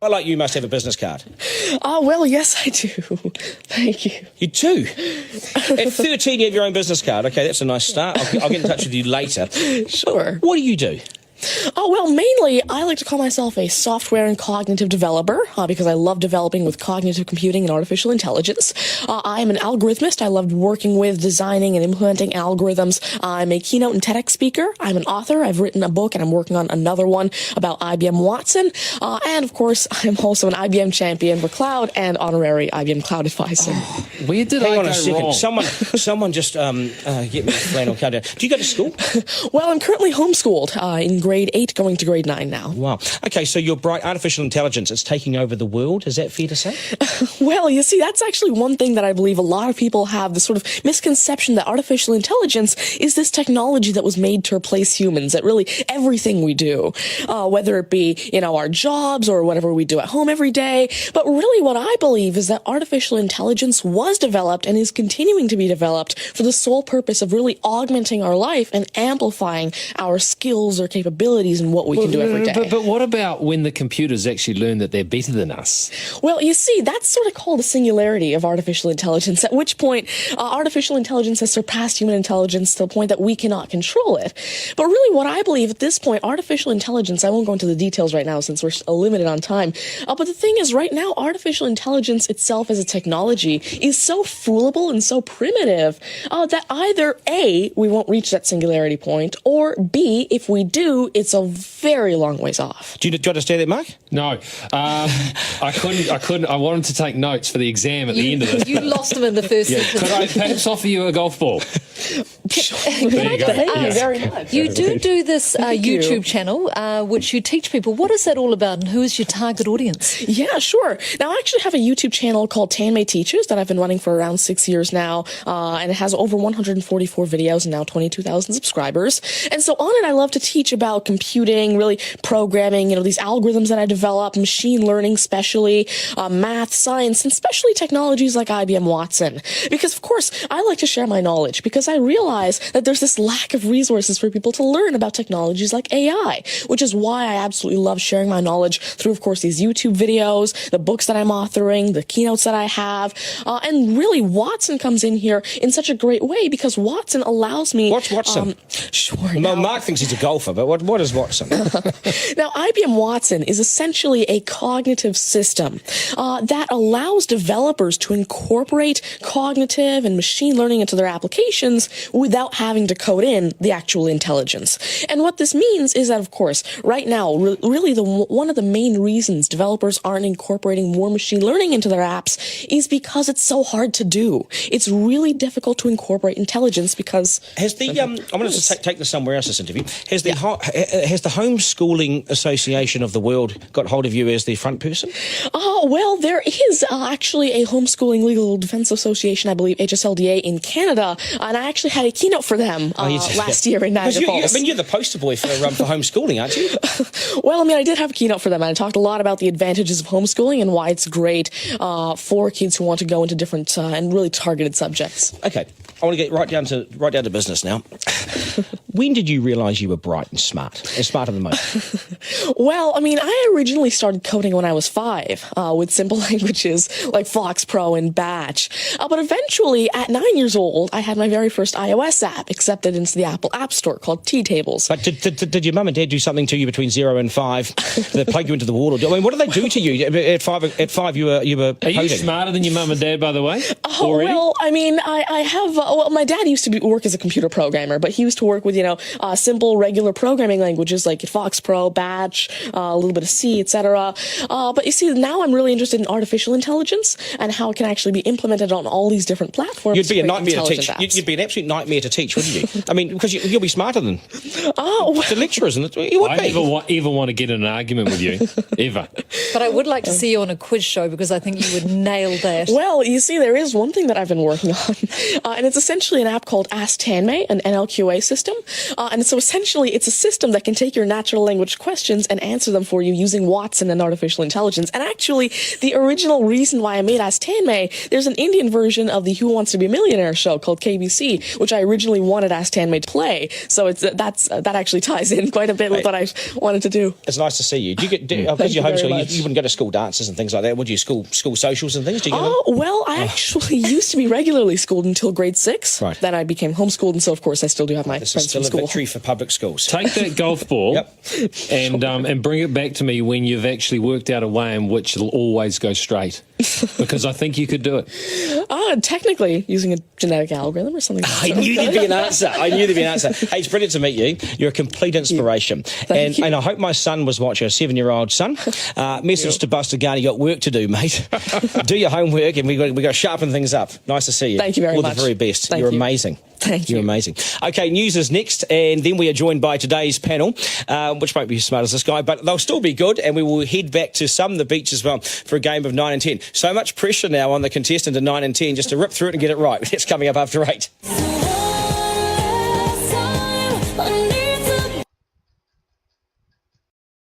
I like you must have a business card. Oh, well, yes, I do. Thank you. You do? At 13, you have your own business card. Okay, that's a nice start. I'll get in touch with you later. Sure. What do you do? Oh, well, mainly, I like to call myself a software and cognitive developer because I love developing with cognitive computing and artificial intelligence. I am an algorithmist. I love working with, designing, and implementing algorithms. I'm a keynote and TEDx speaker. I'm an author. I've written a book, and I'm working on another one about IBM Watson. And, of course, I'm also an IBM champion for cloud and honorary IBM cloud advisor. Where did Hang I on go a second. wrong? Someone just get me a flannel card down. Do you go to school? Well, I'm currently homeschooled in grade 8, going to grade 9 now. Wow. Okay, so you're bright. Artificial intelligence, it's taking over the world. Is that fair to say? Well, you see, that's actually one thing that I believe a lot of people have, this sort of misconception that artificial intelligence is this technology that was made to replace humans, that really everything we do, whether it be, our jobs or whatever we do at home every day. But really what I believe is that artificial intelligence was developed and is continuing to be developed for the sole purpose of really augmenting our life and amplifying our skills or capabilities and what we can do every day. But what about when the computers actually learn that they're better than us? Well, you see, that's sort of called a singularity of artificial intelligence, at which point artificial intelligence has surpassed human intelligence to the point that we cannot control it. But really what I believe at this point, artificial intelligence, I won't go into the details right now since we're limited on time, but the thing is right now, artificial intelligence itself as a technology is so foolable and so primitive that either A, we won't reach that singularity point, or B, if we do, it's a very long ways off. Do you understand that, Mark? No. I couldn't. I wanted to take notes for the exam at the end of it. You lost them in the first sentence. Could I perhaps offer you a golf ball? There you go. Thank you very much. You do this YouTube channel, which you teach people. What is that all about, and who is your target audience? Yeah, sure. Now, I actually have a YouTube channel called Tanmai Teaches that I've been running for around 6 years now, and it has over 144 videos and now 22,000 subscribers. And so on it, I love to teach about computing, really programming, these algorithms that I develop, machine learning especially, math, science, and especially technologies like IBM Watson. Because, of course, I like to share my knowledge because I realize that there's this lack of resources for people to learn about technologies like AI, which is why I absolutely love sharing my knowledge through, of course, these YouTube videos, the books that I'm authoring, the keynotes that I have, and really Watson comes in here in such a great way because Watson allows me... What's Watson? Sure. Well, Mark thinks he's a golfer, but what is Watson? Now, IBM Watson is essentially a cognitive system that allows developers to incorporate cognitive and machine learning into their applications without having to code in the actual intelligence. And what this means is that, of course, right now, really one of the main reasons developers aren't incorporating more machine learning into their apps is because it's so hard to do. It's really difficult to incorporate intelligence because... Has the I'm going to take this somewhere else, this interview. Has the Homeschooling Association of the World got hold of you as the front person? Well, there is actually a Homeschooling Legal Defense Association, I believe, HSLDA in Canada, and I actually had a keynote for them last year in Niagara Falls. You're the poster boy for homeschooling, aren't you? Well, I did have a keynote for them, and I talked a lot about the advantages of homeschooling and why it's great for kids who want to go into different and really targeted subjects. Okay, I want to get right down to business now. When did you realise you were bright and smarter than most? Well, I originally started coding when I was 5 with simple languages like Fox Pro and Batch. But eventually, at 9 years old, I had my very first iOS app accepted into the Apple App Store called T-Tables. But did your mum and dad do something to you between 0 and 5 that plug you into the wall? What did they do to you at 5? At 5, you were Are you coding. smarter than your mum and dad, by the way? Already? Well, I have... my dad used to work as a computer programmer, but he used to work with, simple, regular programming languages like Fox Pro, Batch, a little bit of C, etc. But you see, now I'm really interested in artificial intelligence and how it can actually be implemented on all these different platforms. You'd be a nightmare to teach. Apps. You'd be an absolute nightmare to teach, wouldn't you? Because you'll be smarter than the lecturers. And I never even want to get in an argument with you, ever. But I would like to see you on a quiz show because I think you would nail that. Well, you see, there is one thing that I've been working on, and it's essentially an app called Ask Tanmai, an NLQA system. And so essentially, it's a system system that can take your natural language questions and answer them for you using Watson and artificial intelligence. And actually, the original reason why I made Ask Tanmai, there's an Indian version of the Who Wants to Be a Millionaire show called KBC, which I originally wanted Ask Tanmai to play. So that actually ties in quite a bit with what I wanted to do. It's nice to see you. Do you get because you're homeschooling? You wouldn't go to school dances and things like that, would you? School socials and things. Do you go Oh well, I actually used to be regularly schooled until grade 6. Right. Then I became homeschooled, and so of course I still do have my This is friends still from a school. victory for public schools. Take that golf ball Yep. and bring it back to me when you've actually worked out a way in which it'll always go straight. Because I think you could do it. Technically, using a genetic algorithm or something. I knew there'd be an answer. Hey, it's brilliant to meet you. You're a complete inspiration. Thank you. And I hope my son was watching, a 7-year-old son. Message to Buster Garner, you got work to do, mate. Do your homework, and we got to sharpen things up. Nice to see you. Thank you very much. All the very best. Thank You're you. amazing. Thank you. You're amazing. Okay, news is next, and then we are joined by today's panel, which won't be as smart as this guy, but they'll still be good, and we will head back to the beach as well for a game of 9 and 10. So much pressure now on the contestant in 9 and 10 just to rip through it and get it right. That's coming up after 8.